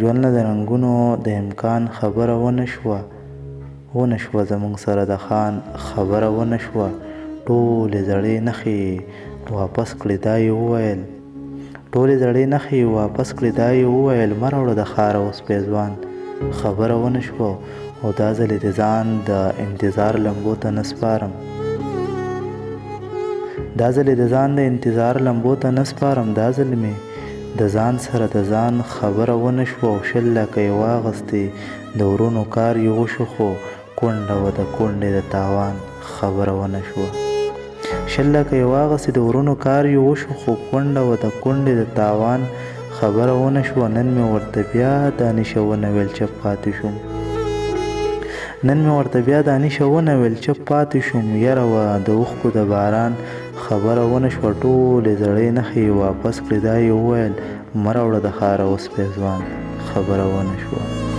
ژوند له د رنګونو د امکان خبره ونه شوه زموږ سره د خان خبره ونه شوه. ټولې زړې نښې واپس کړې دا یې وویل مه راوړه د ښاره اوس پیزوان. خبره ونه شوه او دا ځل یې د ځان د انتظار لمبو ته نه سپارم. دا ځل مې د ځان سره د ځان خبره ونه شوه او 20 لکه یې واغستې د ورونو کار یې وشو خو کونډه وه د کونډې د تاوان خبره ونه شوه. 20 لکه یې واغستې د ورونو کار یې وشو خو کونډه وه د کونډې د تاوان خبره ونه شوه. نن مې ورته بیا دانشه ونویل چپ پاتې شوم. یره وه د اوښکو د باران خبره ونه شوه. ټولې زړې نښې واپس کړې دا یې وویل مه راوړه د ښاره اوس پیزوان. خبره ونه شوه.